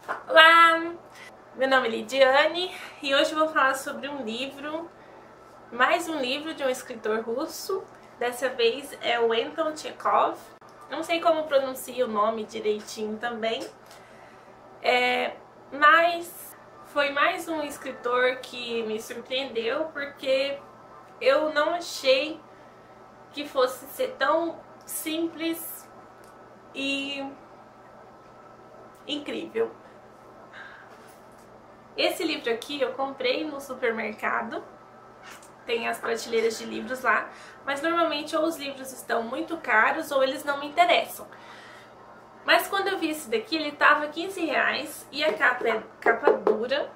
Olá, meu nome é Lidiane e hoje eu vou falar sobre um livro, mais um livro de um escritor russo. Dessa vez é o Anton Chekhov. Não sei como pronuncia o nome direitinho também, mas foi mais um escritor que me surpreendeu porque eu não achei que fosse ser tão simples e incrível. Esse livro aqui eu comprei no supermercado, tem as prateleiras de livros lá, mas normalmente ou os livros estão muito caros ou eles não me interessam. Mas quando eu vi esse daqui, ele tava R$15 e a capa é capa dura,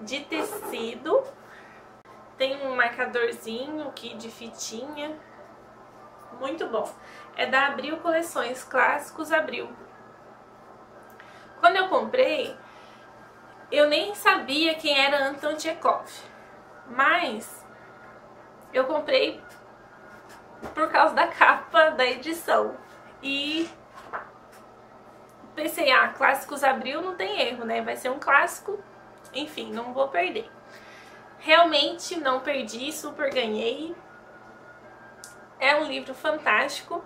de tecido, tem um marcadorzinho aqui de fitinha, muito bom. É da Abril Coleções, Clássicos Abril. Quando eu comprei, eu nem sabia quem era Anton Chekhov, mas eu comprei por causa da capa da edição e pensei, Clássicos Abril não tem erro, né? Vai ser um clássico, enfim, não vou perder. Realmente não perdi, super ganhei. É um livro fantástico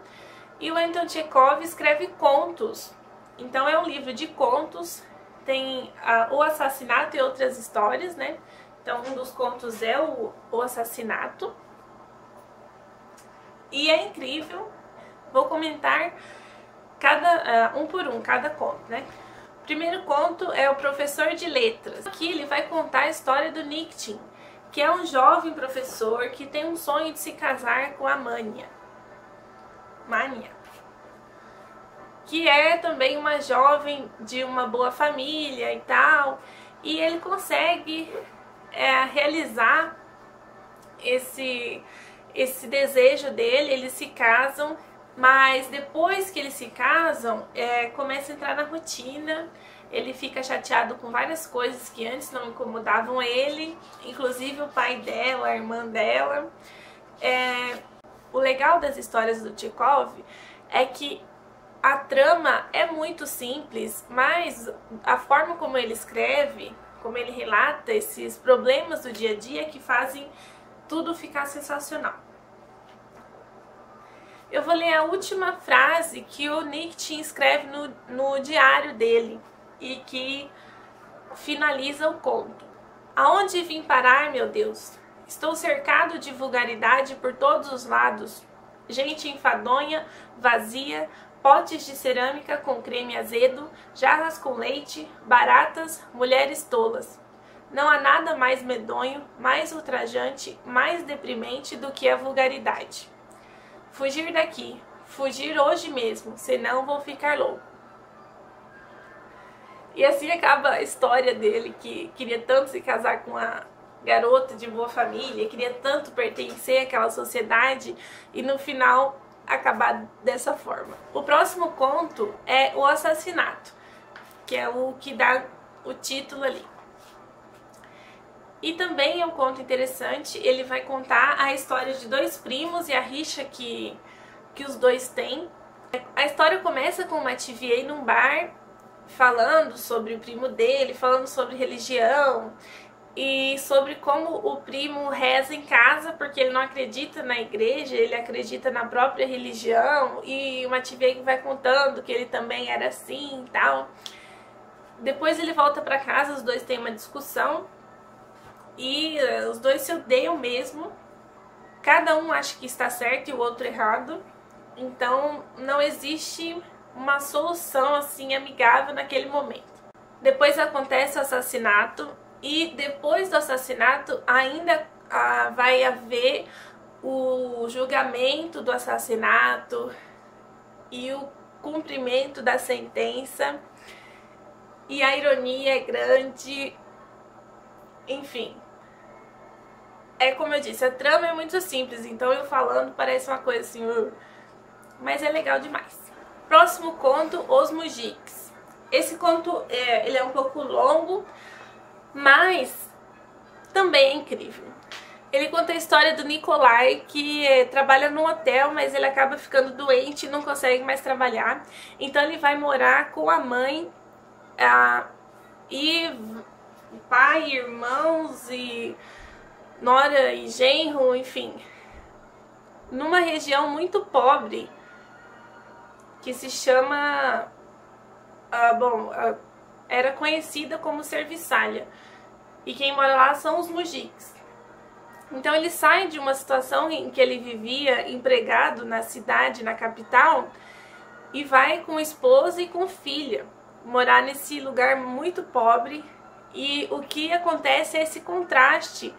e o Anton Chekhov escreve contos, então é um livro de contos. Tem o assassinato e outras histórias, né? Então um dos contos é o assassinato. E é incrível. Vou comentar um por um, cada conto, né? O primeiro conto é o Professor de Letras. Aqui ele vai contar a história do Nikitin, que é um jovem professor que tem um sonho de se casar com a Mania, que é também uma jovem de uma boa família e tal, e ele consegue realizar esse desejo dele. Eles se casam, mas depois que eles se casam, começa a entrar na rotina. Ele fica chateado com várias coisas que antes não incomodavam ele, inclusive o pai dela, a irmã dela. O legal das histórias do Chekhov é que a trama é muito simples, mas a forma como ele escreve, como ele relata esses problemas do dia a dia que fazem tudo ficar sensacional. Eu vou ler a última frase que o Nikitin escreve no diário dele e que finaliza o conto. Aonde vim parar, meu Deus? Estou cercado de vulgaridade por todos os lados. Gente enfadonha, vazia, potes de cerâmica com creme azedo, jarras com leite, baratas, mulheres tolas. Não há nada mais medonho, mais ultrajante, mais deprimente do que a vulgaridade. Fugir daqui, fugir hoje mesmo, senão vou ficar louco. E assim acaba a história dele, que queria tanto se casar com uma garota de boa família, queria tanto pertencer àquela sociedade e no final acabar dessa forma. O próximo conto é o assassinato, que é o que dá o título ali. E também é um conto interessante. Ele vai contar a história de dois primos e a rixa que os dois têm. A história começa com o Matviei num bar, falando sobre o primo dele, falando sobre religião e sobre como o primo reza em casa, porque ele não acredita na igreja, ele acredita na própria religião, e o Matviei vai contando que ele também era assim e tal. Depois ele volta para casa, os dois têm uma discussão e os dois se odeiam mesmo, cada um acha que está certo e o outro errado, então não existe uma solução assim amigável naquele momento. Depois acontece o assassinato e depois do assassinato ainda vai haver o julgamento do assassinato e o cumprimento da sentença, e a ironia é grande. Enfim, como eu disse, a trama é muito simples, então eu falando parece uma coisa assim, mas é legal demais. Próximo conto, Os Mujiks. Esse conto ele é um pouco longo, mas também é incrível. Ele conta a história do Nikolai, que trabalha num hotel, mas ele acaba ficando doente e não consegue mais trabalhar. Então ele vai morar com a mãe e pai, irmãos e nora e genro, enfim, numa região muito pobre que se chama, era conhecida como Serviçalha, e quem mora lá são os mujiques. Então ele sai de uma situação em que ele vivia empregado na cidade, na capital, e vai com esposa e com filha morar nesse lugar muito pobre. E o que acontece é esse contraste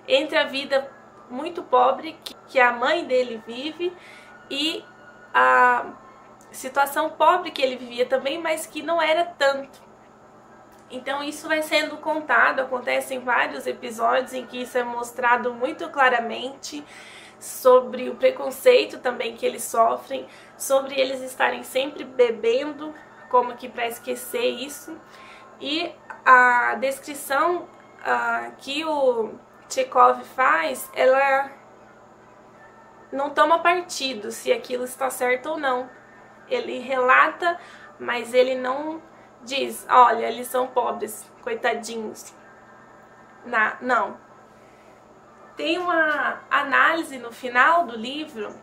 entre a vida muito pobre que a mãe dele vive e a situação pobre que ele vivia também, mas que não era tanto. Então isso vai sendo contado, acontecem vários episódios em que isso é mostrado muito claramente, sobre o preconceito também que eles sofrem, sobre eles estarem sempre bebendo, como que para esquecer isso. E a descrição que o Chekhov faz, ela não toma partido se aquilo está certo ou não. Ele relata, mas ele não diz, olha, eles são pobres, coitadinhos. Não. Tem uma análise no final do livro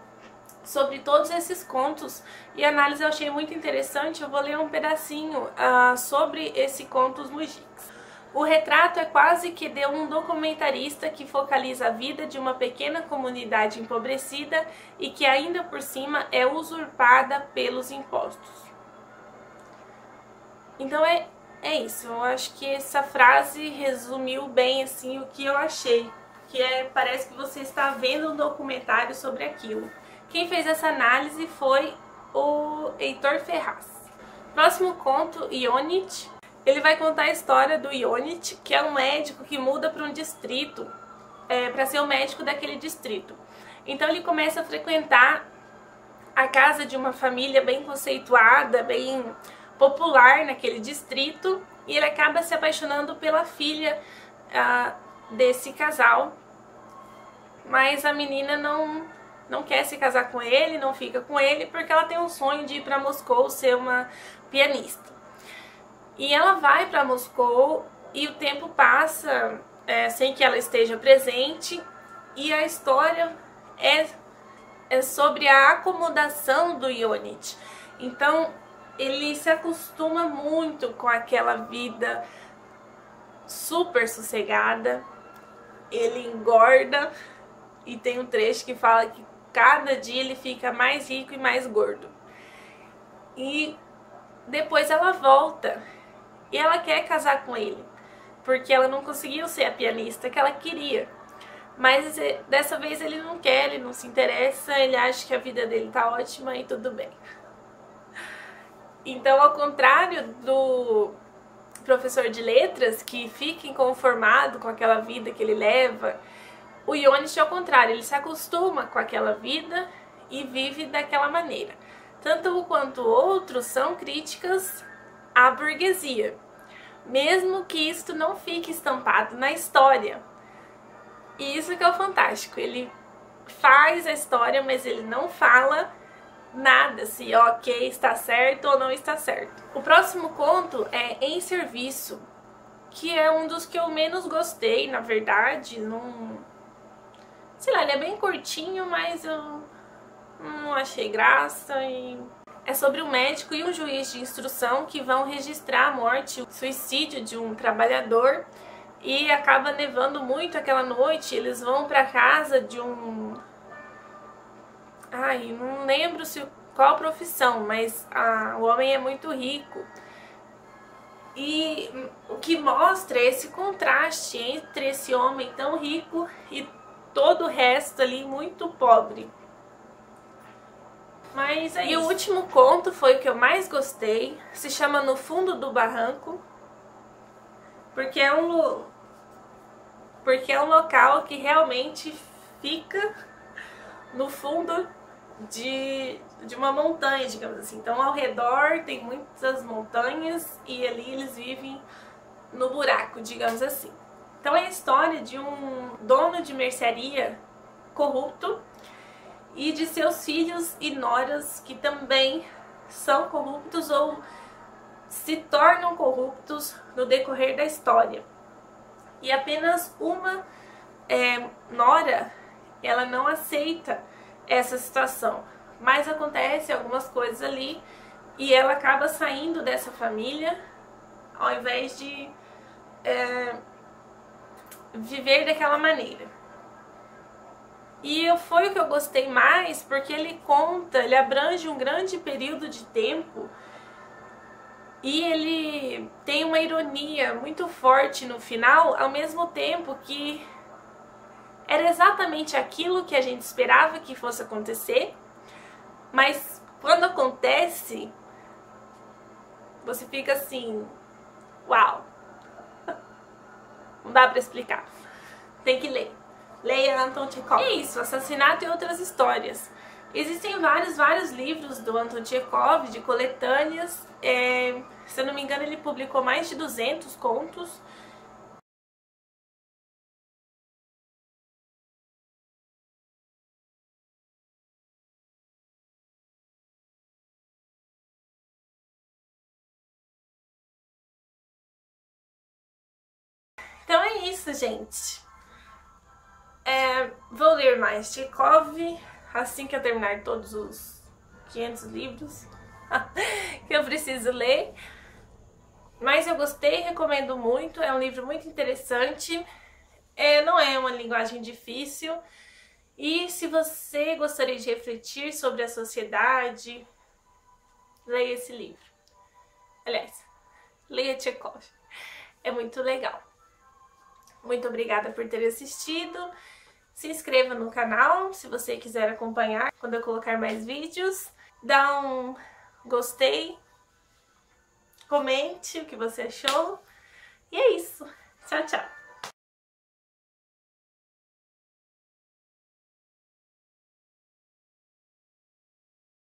sobre todos esses contos, e a análise eu achei muito interessante. Eu vou ler um pedacinho sobre esse conto Os Mujiques. O retrato é quase que de um documentarista que focaliza a vida de uma pequena comunidade empobrecida e que ainda por cima é usurpada pelos impostos. Então é isso, eu acho que essa frase resumiu bem assim o que eu achei, que parece que você está vendo um documentário sobre aquilo. Quem fez essa análise foi o Heitor Ferraz. Próximo conto, Ionit. Ele vai contar a história do Ionit, que é um médico que muda para um distrito, para ser o médico daquele distrito. Então ele começa a frequentar a casa de uma família bem conceituada, bem popular naquele distrito, e ele acaba se apaixonando pela filha desse casal, mas a menina não quer se casar com ele, não fica com ele, porque ela tem um sonho de ir para Moscou ser uma pianista. E ela vai para Moscou e o tempo passa sem que ela esteja presente, e a história é sobre a acomodação do Ionit. Então ele se acostuma muito com aquela vida super sossegada, ele engorda, e tem um trecho que fala que cada dia ele fica mais rico e mais gordo. E depois ela volta e ela quer casar com ele, porque ela não conseguiu ser a pianista que ela queria. Mas dessa vez ele não quer, ele não se interessa, ele acha que a vida dele tá ótima e tudo bem. Então, ao contrário do professor de letras, que fica inconformado com aquela vida que ele leva, o Ionit é o contrário, ele se acostuma com aquela vida e vive daquela maneira. Tanto um quanto o outro são críticas à burguesia, mesmo que isto não fique estampado na história. E isso que é o fantástico, ele faz a história, mas ele não fala nada se ok, está certo ou não está certo. O próximo conto é Em Serviço, que é um dos que eu menos gostei, na verdade. Sei lá, ele é bem curtinho, mas eu não achei graça. E é sobre um médico e um juiz de instrução que vão registrar a morte, o suicídio de um trabalhador, e acaba nevando muito aquela noite. Eles vão para casa de um... não lembro qual profissão, mas o homem é muito rico. E o que mostra é esse contraste entre esse homem tão rico e todo o resto ali muito pobre. Mas é isso. E o último conto foi o que eu mais gostei, se chama No Fundo do Barranco, porque é um local que realmente fica no fundo de uma montanha, digamos assim. Então ao redor tem muitas montanhas e ali eles vivem no buraco, digamos assim. Então é a história de um dono de mercearia corrupto e de seus filhos e noras que também são corruptos ou se tornam corruptos no decorrer da história. E apenas uma nora, ela não aceita essa situação, mas acontece algumas coisas ali e ela acaba saindo dessa família ao invés de viver daquela maneira. E foi o que eu gostei mais, porque ele abrange um grande período de tempo e ele tem uma ironia muito forte no final, ao mesmo tempo que era exatamente aquilo que a gente esperava que fosse acontecer, mas quando acontece, você fica assim, uau, não dá pra explicar, tem que ler. Leia Anton Chekhov. É isso, Assassinato e Outras Histórias. Existem vários livros do Anton Chekhov, de coletâneas. Se eu não me engano, ele publicou mais de 200 contos. Então é isso, gente. Vou ler mais Chekhov assim que eu terminar todos os 500 livros que eu preciso ler. Mas eu gostei, recomendo muito, é um livro muito interessante, não é uma linguagem difícil. E se você gostaria de refletir sobre a sociedade, leia esse livro. Aliás, leia Chekhov, é muito legal. Muito obrigada por ter assistido. Se inscreva no canal se você quiser acompanhar quando eu colocar mais vídeos. Dá um gostei, comente o que você achou. E é isso.